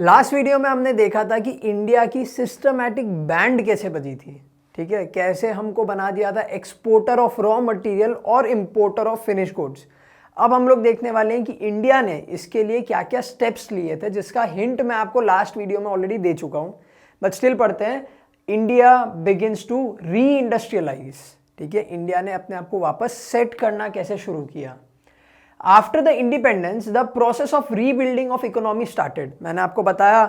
Last video में हमने देखा था कि इंडिया की सिस्टमैटिक बैंड कैसे बजी थी, ठीक है, कैसे हमको बना दिया था एक्सपोर्टर ऑफ रॉ मटेरियल और इंपोर्टर ऑफ फिनिश गुड्स। अब हम लोग देखने वाले हैं कि इंडिया ने इसके लिए क्या क्या स्टेप्स लिए थे, जिसका हिंट मैं आपको लास्ट वीडियो में ऑलरेडी दे चुका हूं, बट स्टिल पढ़ते हैं। India begins to reindustrialise, ठीक है, इंडिया ने अपने आप को वापस सेट करना कैसे शुरू किया। After the independence the process of rebuilding of economy started. मैंने आपको बताया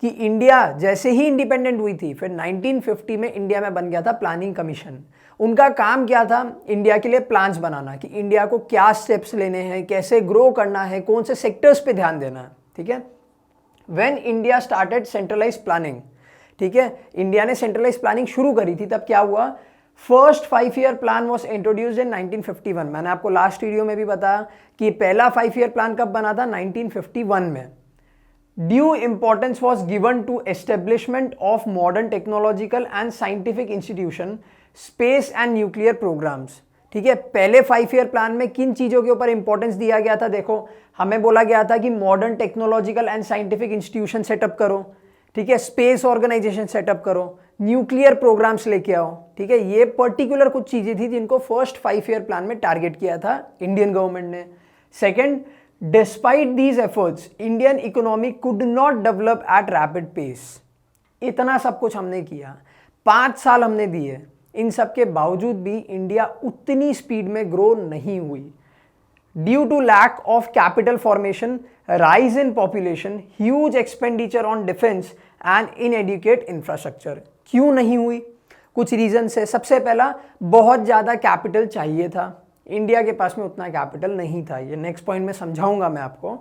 कि इंडिया जैसे ही इंडिपेंडेंट हुई थी, फिर 1950 में इंडिया में बन गया था प्लानिंग कमीशन। उनका काम क्या था, इंडिया के लिए प्लान्स बनाना कि इंडिया को क्या स्टेप्स लेने हैं, कैसे ग्रो करना है, कौन से सेक्टर्स पे ध्यान देना है, ठीक है। When India started centralise planning, ठीक है, इंडिया ने सेंट्रलाइज प्लानिंग शुरू करी थी, तब क्या हुआ, first 5 year plan was introduced in 1951। मैंने आपको लास्ट वीडियो में भी बताया कि पहला 5 ईयर प्लान कब बना था, 1951 में। Due importance was given to establishment of modern technological and scientific institution, space and nuclear programmes, ठीक है। पहले 5 ईयर प्लान में किन चीजों के ऊपर इंपॉर्टेंस दिया गया था, देखो हमें बोला गया था कि modern technological and scientific institution setup करो, ठीक है, स्पेस ऑर्गेनाइजेशन सेटअप करो, न्यूक्लियर प्रोग्राम्स लेके आओ, ठीक है। ये पर्टिकुलर कुछ चीजें थी जिनको फर्स्ट 5 ईयर प्लान में टारगेट किया था इंडियन गवर्नमेंट ने। Second, despite these efforts Indian economy could not develop at rapid pace. इतना सब कुछ हमने किया, 5 साल हमने दिए, इन सब के बावजूद भी इंडिया उतनी स्पीड में ग्रो नहीं हुई। Due to lack of capital formation, rise in population, huge expenditure on defence and inadequate infrastructure. क्यों नहीं हुई, कुछ रीजन है। सबसे पहला, बहुत ज़्यादा कैपिटल चाहिए था, इंडिया के पास में उतना कैपिटल नहीं था, ये नेक्स्ट पॉइंट में समझाऊंगा मैं आपको।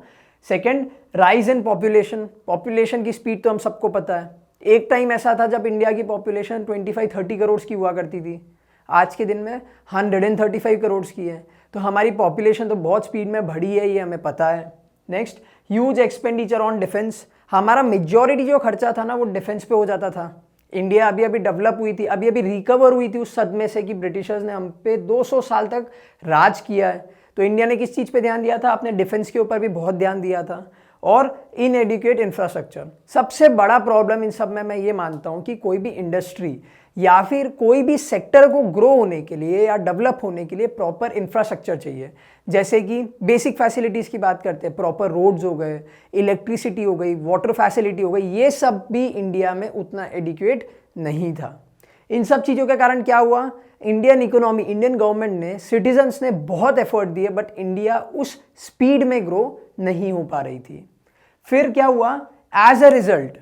Second, rise in population, population की स्पीड तो हम सबको पता है। एक टाइम ऐसा था जब इंडिया की पॉपुलेशन 25-30 करोड़ की हुआ करती थी, आज के दिन में 135 करोड़ की है, तो हमारी पॉपुलेशन तो बहुत स्पीड में बढ़ी है, ये हमें पता है। Next, huge expenditure on defence, हमारा मेजॉरिटी जो खर्चा था ना वो डिफेंस पे हो जाता था। इंडिया अभी अभी डेवलप हुई थी, अभी अभी रिकवर हुई थी उस सदमे से कि ब्रिटिशर्स ने हम पे 200 साल तक राज किया है, तो इंडिया ने किस चीज़ पे ध्यान दिया था, अपने डिफेंस के ऊपर भी बहुत ध्यान दिया था। और इनएडुकेट इंफ्रास्ट्रक्चर, सबसे बड़ा प्रॉब्लम इन सब में मैं ये मानता हूँ कि कोई भी इंडस्ट्री या फिर कोई भी सेक्टर को ग्रो होने के लिए या डेवलप होने के लिए प्रॉपर इंफ्रास्ट्रक्चर चाहिए। जैसे कि बेसिक फैसिलिटीज़ की बात करते हैं, प्रॉपर रोड्स हो गए, इलेक्ट्रिसिटी हो गई, वाटर फैसिलिटी हो गई, ये सब भी इंडिया में उतना एडिक्वेट नहीं था। इन सब चीज़ों के कारण क्या हुआ, इंडियन इकोनॉमी, इंडियन गवर्नमेंट ने, सिटीजन्स ने बहुत एफर्ट दिए, बट इंडिया उस स्पीड में ग्रो नहीं हो पा रही थी। फिर क्या हुआ, as a result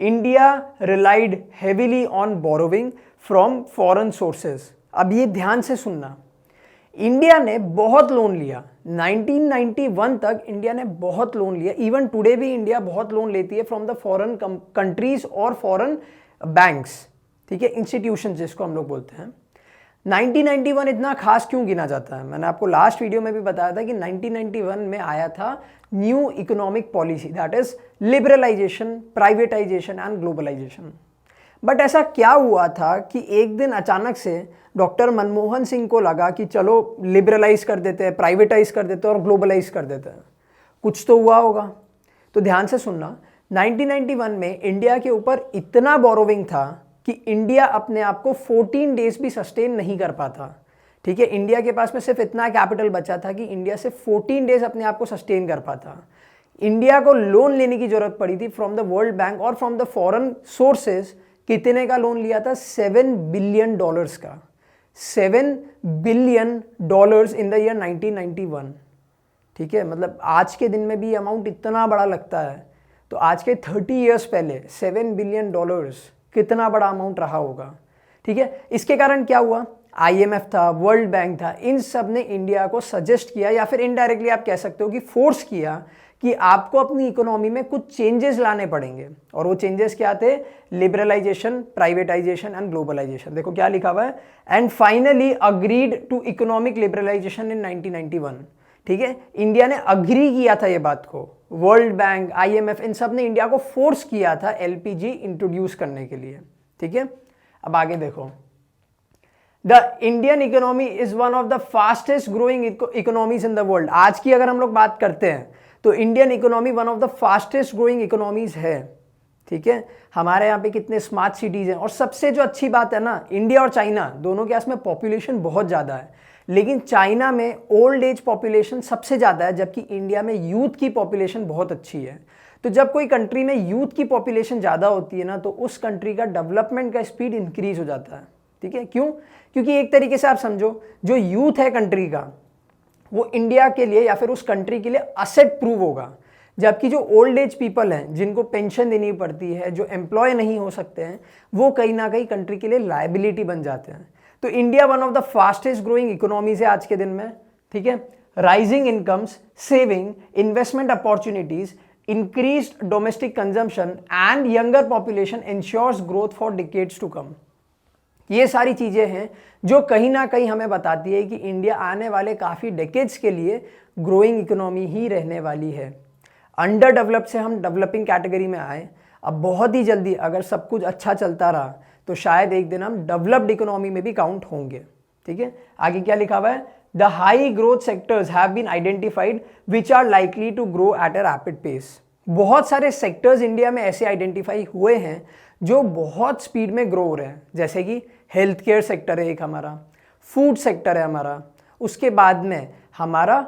India relied heavily on borrowing from foreign sources. अब ये ध्यान से सुनना, इंडिया ने बहुत लोन लिया, 1991 तक इंडिया ने बहुत लोन लिया। इवन टुडे भी इंडिया बहुत लोन लेती है फ्रॉम द फॉरेन कंट्रीज और फॉरेन बैंक्स, ठीक है, इंस्टीट्यूशन जिसको हम लोग बोलते हैं। 1991 इतना खास क्यों गिना जाता है, मैंने आपको लास्ट वीडियो में भी बताया था कि 1991 में आया था new economic policy, that is liberalisation, privatisation and globalisation. But ऐसा क्या हुआ था कि एक दिन अचानक से डॉक्टर मनमोहन सिंह को लगा कि चलो लिबरलाइज कर देते हैं, प्राइवेटाइज कर देते हैं और ग्लोबलाइज कर देते हैं, कुछ तो हुआ होगा। तो ध्यान से सुनना, 1991 में इंडिया के ऊपर इतना बोरोविंग था कि इंडिया अपने आप को 14 डेज भी सस्टेन नहीं कर पाता, ठीक है। इंडिया के पास में सिर्फ इतना कैपिटल बचा था कि इंडिया से 14 डेज अपने आप को सस्टेन कर पाता। इंडिया को लोन लेने की जरूरत पड़ी थी फ्रॉम द वर्ल्ड बैंक और फ्रॉम द फॉरेन सोर्सेज। कितने का लोन लिया था, $7 बिलियन का, $7 बिलियन इन द ईयर 1991, ठीक है। मतलब आज के दिन में भी अमाउंट इतना बड़ा लगता है, तो आज के 30 ईयर्स पहले $7 बिलियन कितना बड़ा अमाउंट रहा होगा, ठीक है। इसके कारण क्या हुआ, IMF था, वर्ल्ड बैंक था, इन सब ने इंडिया को सजेस्ट किया या फिर इनडायरेक्टली आप कह सकते हो कि फोर्स किया कि आपको अपनी इकोनॉमी में कुछ चेंजेस लाने पड़ेंगे। और वो चेंजेस क्या थे, लिबरलाइजेशन, प्राइवेटाइजेशन एंड ग्लोबलाइजेशन। देखो क्या लिखा हुआ है, and finally agreed to economic liberalization in 1991, ठीक है। इंडिया ने अग्री किया था ये बात को, वर्ल्ड बैंक, IMF, इन सब ने इंडिया को फोर्स किया था LPG इंट्रोड्यूस करने के लिए, ठीक है। अब आगे देखो, the Indian economy is one of the fastest growing economies in the world. आज की अगर हम लोग बात करते हैं तो Indian economy one of the fastest growing economies है, ठीक है। हमारे यहाँ पे कितने स्मार्ट सिटीज़ हैं, और सबसे जो अच्छी बात है ना, इंडिया और चाइना दोनों के में पॉपुलेशन बहुत ज़्यादा है, लेकिन चाइना में ओल्ड एज पॉपुलेशन सबसे ज़्यादा है, जबकि इंडिया में यूथ की पॉपुलेशन बहुत अच्छी है। तो जब कोई कंट्री में यूथ की पॉपुलेशन ज़्यादा होती है ना, तो उस कंट्री का डेवलपमेंट का स्पीड इंक्रीज हो जाता है, ठीक है। क्यों? क्योंकि एक तरीके से आप समझो, जो यूथ है कंट्री का, वो इंडिया के लिए या फिर उस कंट्री के लिए असेट प्रूव होगा, जबकि जो ओल्ड एज पीपल हैं, जिनको पेंशन देनी पड़ती है, जो एम्प्लॉय नहीं हो सकते हैं, वो कहीं ना कहीं कंट्री के लिए लायबिलिटी बन जाते हैं। तो India one of the fastest growing economies है आज के दिन में, ठीक है। Rising incomes, saving, investment opportunities, increased domestic consumption and younger population ensures growth for decades to come. ये सारी चीजें हैं जो कहीं ना कहीं हमें बताती है कि इंडिया आने वाले काफी डेकेड्स के लिए ग्रोइंग इकोनॉमी ही रहने वाली है। अंडर डेवलप से हम डेवलपिंग कैटेगरी में आए, अब बहुत ही जल्दी अगर सब कुछ अच्छा चलता रहा तो शायद एक दिन हम डेवलप्ड इकोनॉमी में भी काउंट होंगे, ठीक है। आगे क्या लिखा हुआ है? The high growth sectors have been identified which are likely to grow at a rapid pace. बहुत सारे सेक्टर्स इंडिया में ऐसे आइडेंटिफाई हुए हैं जो बहुत स्पीड में ग्रो हो रहे हैं, जैसे कि हेल्थ केयर सेक्टर है एक हमारा, फूड सेक्टर है हमारा, उसके बाद में हमारा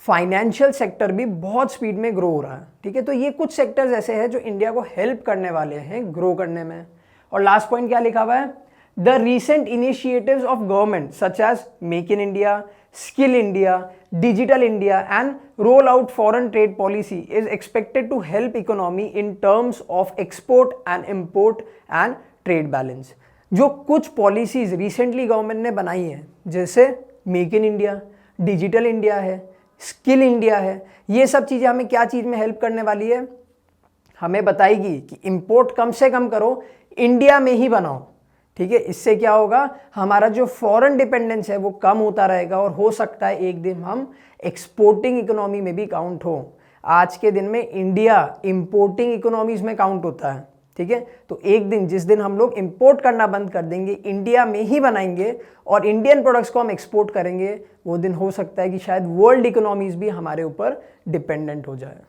फाइनेंशियल सेक्टर भी बहुत स्पीड में ग्रो हो रहा है, ठीक है। तो ये कुछ सेक्टर्स ऐसे हैं जो इंडिया को हेल्प करने वाले हैं ग्रो करने में। और लास्ट पॉइंट क्या लिखा हुआ है? The recent initiatives of government such as make in India, skill India, digital India and roll out foreign trade policy is expected to help economy in terms of export and import and trade balance. जो कुछ policies recently government ने बनाई हैं, जैसे make in India, digital India है, skill India है, ये सब चीज़ें हमें क्या चीज़ में हेल्प करने वाली है? हमें बताएगी कि इंपोर्ट कम से कम करो, इंडिया में ही बनाओ, ठीक है। इससे क्या होगा? हमारा जो फॉरेन डिपेंडेंस है वो कम होता रहेगा, और हो सकता है एक दिन हम एक्सपोर्टिंग इकोनॉमी में भी काउंट हो। आज के दिन में इंडिया इंपोर्टिंग इकोनॉमीज में काउंट होता है, ठीक है। तो एक दिन जिस दिन हम लोग इंपोर्ट करना बंद कर देंगे, इंडिया में ही बनाएंगे और इंडियन प्रोडक्ट्स को हम एक्सपोर्ट करेंगे, वो दिन हो सकता है कि शायद वर्ल्ड इकोनॉमीज भी हमारे ऊपर डिपेंडेंट हो जाए।